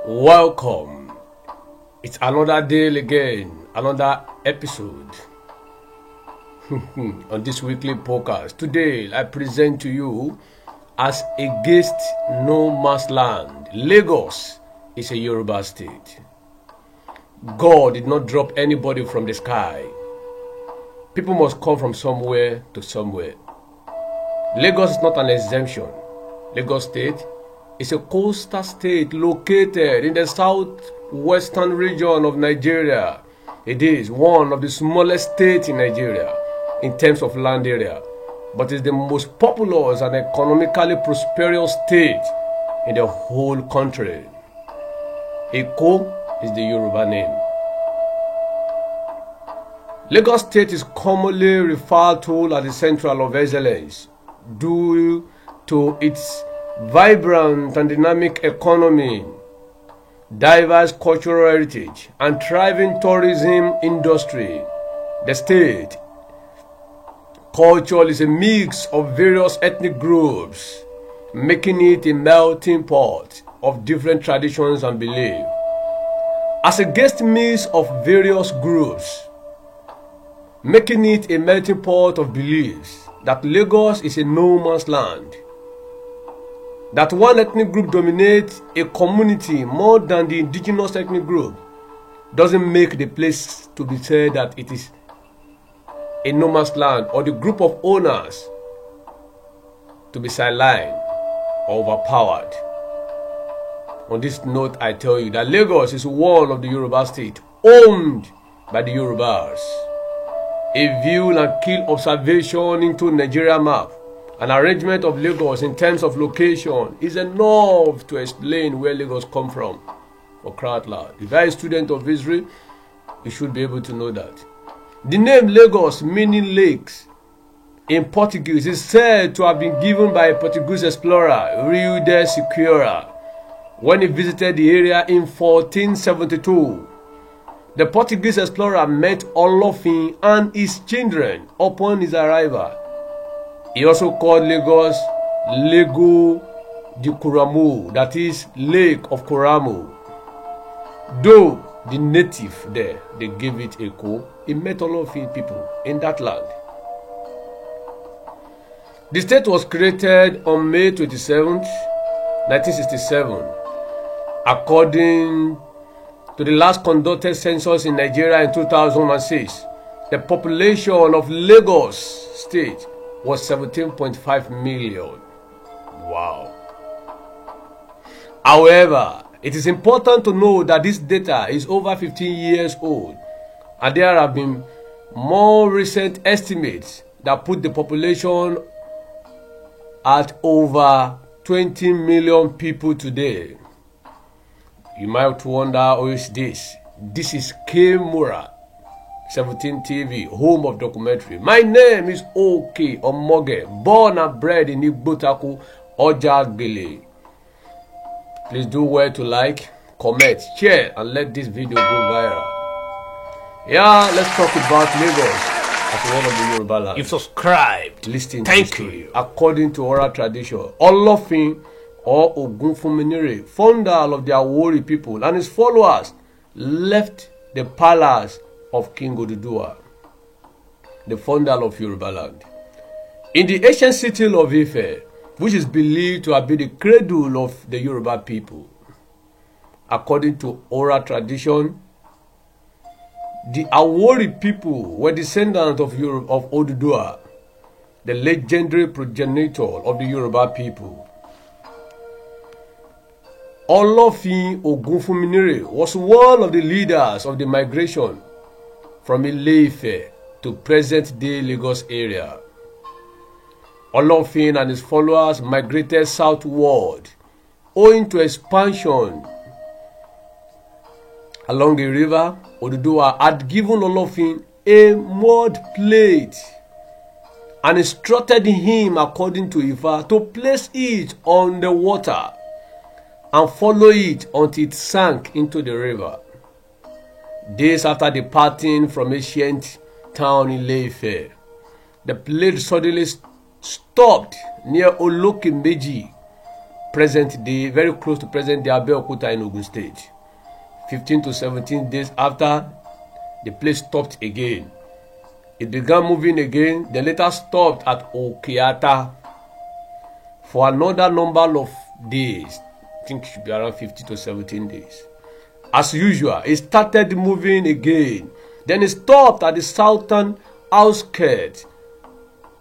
Welcome. It's another day again, another episode on this weekly podcast. Today, I present to you as against no man's land. Lagos is a Yoruba state. God did not drop anybody from the sky. People must come from somewhere to somewhere. Lagos is not an exemption. Lagos State is a coastal state located in the southwestern region of Nigeria. It is one of the smallest states in Nigeria in terms of land area, but is the most populous and economically prosperous state in the whole country. Eko is the Yoruba name. Lagos State is commonly referred to as the Central of Excellence due to its vibrant and dynamic economy, diverse cultural heritage, and thriving tourism industry. The state culture is a mix of various ethnic groups, making it a melting pot of different traditions and beliefs. As a guest mix of various groups, making it a melting pot of beliefs that Lagos is a no man's land, that one ethnic group dominates a community more than the indigenous ethnic group, doesn't make the place to be said that it is a no man's land or the group of owners to be sidelined or overpowered. On this note, I tell you that Lagos is one of the Yoruba state owned by the Yorubas. A view and keen observation into Nigeria map, an arrangement of Lagos in terms of location is enough to explain where Lagos come from. For crying out loud, if you are a student of history, you should be able to know that. The name Lagos, meaning lakes, in Portuguese, is said to have been given by a Portuguese explorer, Rio de Siqueira, when he visited the area in 1472. The Portuguese explorer met Olofin and his children upon his arrival. He also called Lagos Lago de Coramu, that is Lake of Coramu. Though the native there, they gave it Eko, he met Olofin people in that land. The state was created on May 27th, 1967, according to the last conducted census in Nigeria in 2006. The population of Lagos State was 17.5 million. Wow. However, it is important to know that this data is over 15 years old, and there have been more recent estimates that put the population at over 20 million people today. You might wonder, who is this? This is K Mura, 17 TV, home of documentary. My name is OK Omoge, born and bred in Igbotaku, Ojagbele. Please do well to like, comment, share, and let this video go viral. Yeah, let's talk about Lagos as one of the Yoruba land. You've subscribed. Listen to this story. According to oral tradition, Olofin or Ogunfunminire, founder of the Awori people, and his followers left the palace of King Oduduwa, the founder of Yoruba land, in the ancient city of Ife, which is believed to have been the cradle of the Yoruba people. According to oral tradition, the Awori people were descendants of Oduduwa, the legendary progenitor of the Yoruba people. Olofin Ogunfunminire was one of the leaders of the migration from Ile-Ife to present-day Lagos area. Olofin and his followers migrated southward owing to expansion along the river. Oduduwa had given Olofin a mud plate and instructed him, according to Ifa, to place it on the water and follow it until it sank into the river. Days after departing from ancient town in Ile-Ife, the plate suddenly stopped near Olokemeji present day, very close to present day Abeokuta in Ogun State. 15 to 17 days after, the place stopped again. It began moving again, then later stopped at Okeata for another number of days. I think it should be around 50 to 17 days. As usual, it started moving again. Then it stopped at the southern outskirts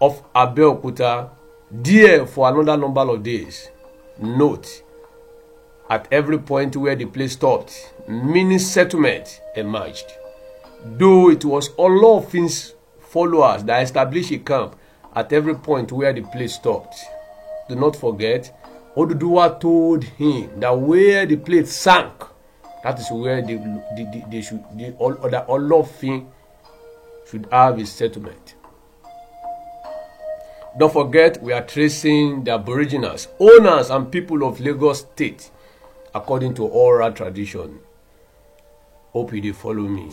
of Abeokuta, there for another number of days. Note, at every point where the place stopped, mini settlement emerged. Though it was Olofin's followers that established a camp at every point where the place stopped. Do not forget, Oduduwa told him that where the place sank, that is where the Olofin should have his settlement. Don't forget, we are tracing the aboriginals, owners and people of Lagos State according to oral tradition. Hope you follow me.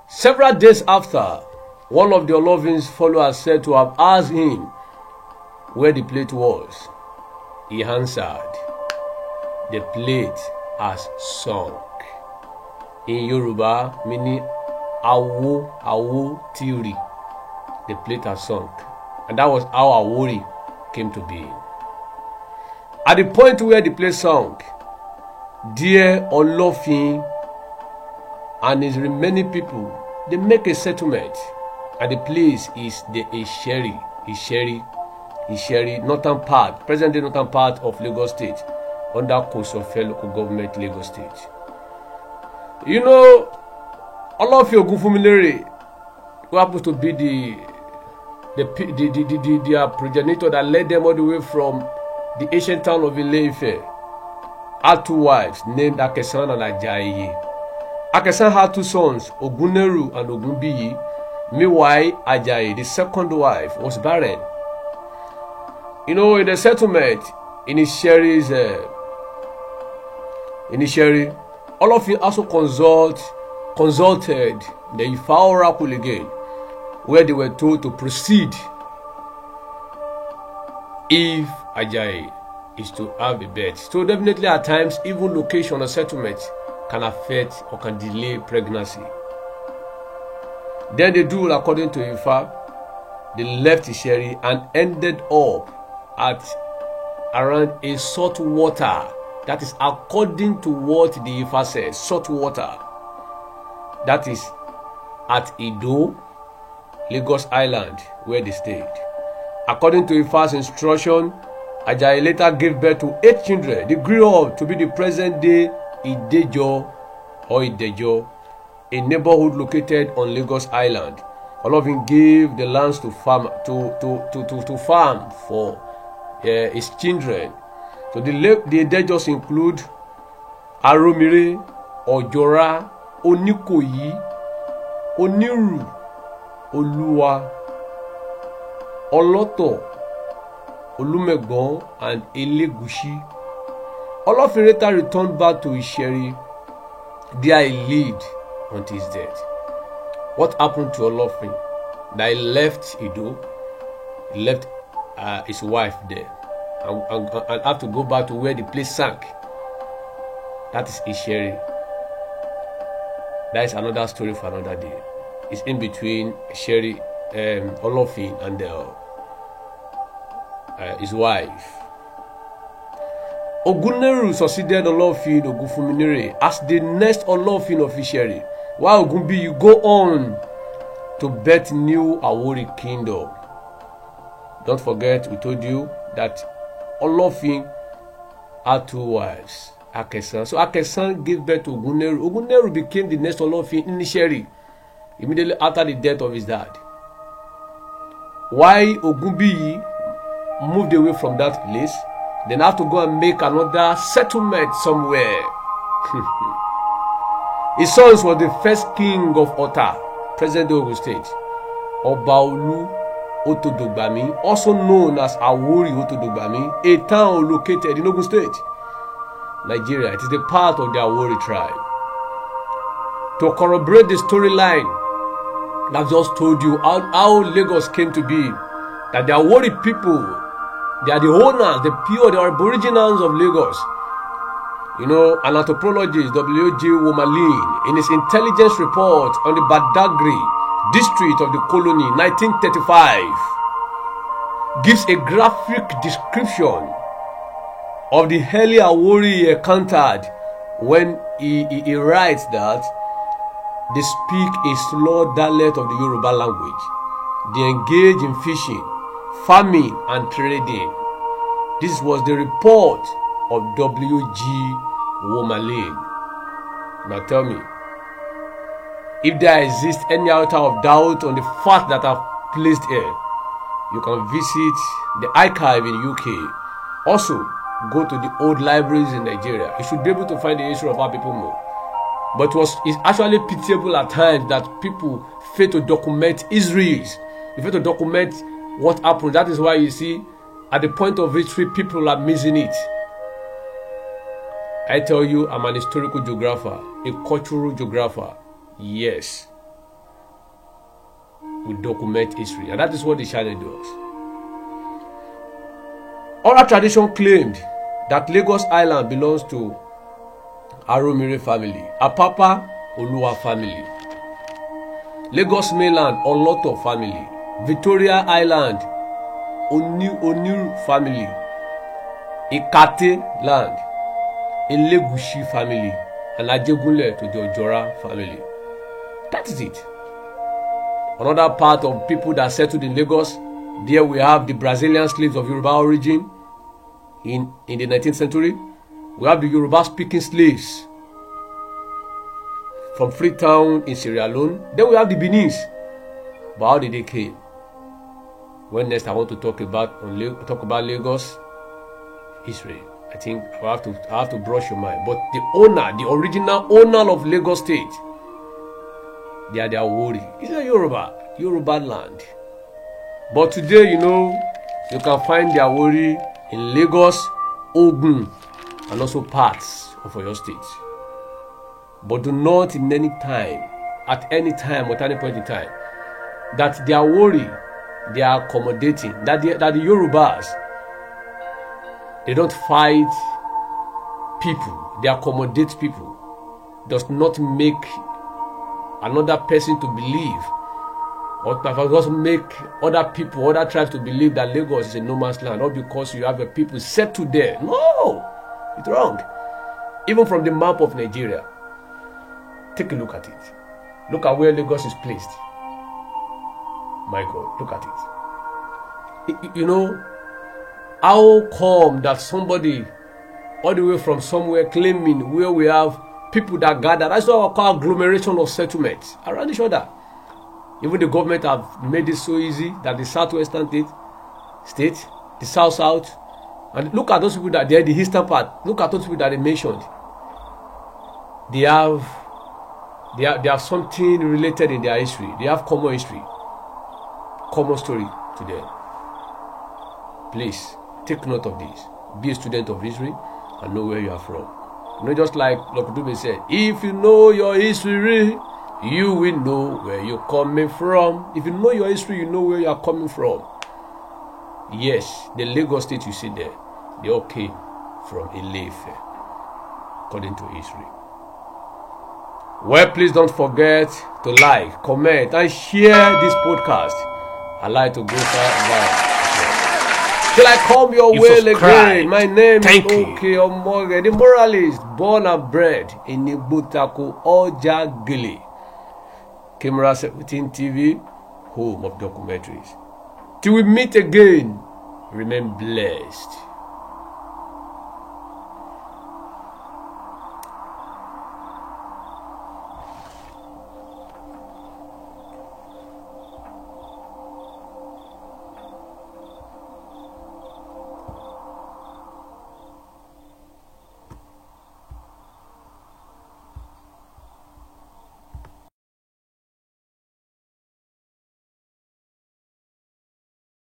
Several days after, one of the Olofin's followers said to have asked him where the plate was. He answered, the plate has sunk. In Yoruba, meaning Awo Tiri. The plate has sunk. And that was how Awori came to be. At the point where the plate sunk, dear Olofin and his remaining people, they make a settlement. And the place is the Isheri, northern part, present-day northern part of Lagos State, under Kosofe local government, Lagos State. You know, Olofin Ogunfunmilere, who happens to be their progenitor that led them all the way from the ancient town of Ile-Ife, had two wives named Akesan and Ajayi. Akesan had two sons, Oguneru and Ogunbiyi. Meanwhile, Ajayi, the second wife, was barren. You know, in the settlement in Isheri, Olofin also consulted the Ifa oracle again, where they were told to proceed if Ajayi is to have a birth. So definitely at times, even location or settlement can affect or can delay pregnancy. Then they do according to Ifa. They left Isheri and ended up at around a salt water. That is according to what the Ifa says, salt water. That is at Ido, Lagos Island, where they stayed. According to Ifa's instruction, Ajayi later gave birth to 8 children. They grew up to be the present day Idejo, a neighborhood located on Lagos Island. Olofin gave the lands to farm for his children. So the Idejos include Aromire, Ojora, Onikoyi, Oniru, Oluwa, Oloto, Olumegon, and Elegushi. Olofin later returned back to Isheri. There he lived until his death. What happened to Olofin? That he left Ido, he left his wife there, and have to go back to where the place sank. That is Isheri. That is another story for another day. It's in between Isheri, Olofin, and his wife. Oguneru succeeded Olofin Ogunfunmilere as the next Olofin of Isheri, while Ogunbiyi go on to birth new Awori kingdom. Don't forget, we told you that Olofin had two wives, Akesan. So Akesan gave birth to Oguneru. Oguneru became the next Olofin in Isheri immediately after the death of his dad. Why Ogunbiyi moved away from that place, then have to go and make another settlement somewhere. His sons were the first king of Ota, present-day Ogun State, Obaolu Otodogbami, also known as Awori Otodogbami, a town located in Ogun State, Nigeria. It is a part of the Awori tribe. To corroborate the storyline that I've just told you how Lagos came to be, that the Awori people They are the owners, the pure, the aboriginals of Lagos. You know, an anthropologist, W.J. Womalin, in his intelligence report on the Badagry district of the colony, 1935, gives a graphic description of the early Awori he encountered when he writes that they speak a slow dialect of the Yoruba language. They engage in fishing, farming, and trading. This was the report of W.G. Womalin. Now tell me, if there exists any iota of doubt on the fact that I've placed here, you can visit the archive in UK. Also, go to the old libraries in Nigeria. You should be able to find the history of how people move. But it's actually pitiable at times that people fail to document histories. They fail to document what happened. That is why you see, at the point of history, people are missing it. I tell you, I'm an historical geographer, a cultural geographer. Yes. We document history. And that is what the channel does. Oral tradition claimed that Lagos Island belongs to Aromire family, Apapa Oluwa family, Lagos mainland Oloto family, Victoria Island Onir family, Ikate land Elegushi family, and Ajegunle to the Ojora family. That is it. Another part of people that settled in Lagos, there we have the Brazilian slaves of Yoruba origin in the 19th century. We have the Yoruba speaking slaves from Freetown in Sierra Leone. Then we have the Benin's. But how did they came? When next I want to talk about Lagos history, I think I have to brush your mind. But the original owner of Lagos State, they are the Awori. It's a Yoruba land. But today, you know, you can find the Awori in Lagos, Ogun, and also parts of Oyo State. But do not at any time, at any point in time, that the Awori, they are accommodating, that the Yorubas, they don't fight people, they accommodate people, does not make another person to believe, or does make other people, other tribes to believe that Lagos is a no man's land, not because you have your people settled there. No, it's wrong. Even from the map of Nigeria, take a look at it. Look at where Lagos is placed. My God, look at it. You know, how come that somebody all the way from somewhere claiming where we have people that gather, that's what I call agglomeration of settlements around each other. Even the government have made it so easy that the southwestern state, the south, and look at those people that they're the eastern part. Look at those people that they mentioned. They have something related in their history. They have common history, common story to them. Please take note of this. Be a student of history and know where you are from. You know, just like Lokudube said, if you know your history, you will know where you're coming from. If you know your history, you know where you are coming from. Yes, the Lagos State you see there, they all came from Ile-Ife, according to history. Well, please don't forget to like, comment, and share this podcast. I like to go far. Till I come your way again. My name is Oke Omoge, the moralist, born and bred in Ibutaku, Oja Gili. Camera 17 TV, home of documentaries. Till we meet again, remain blessed.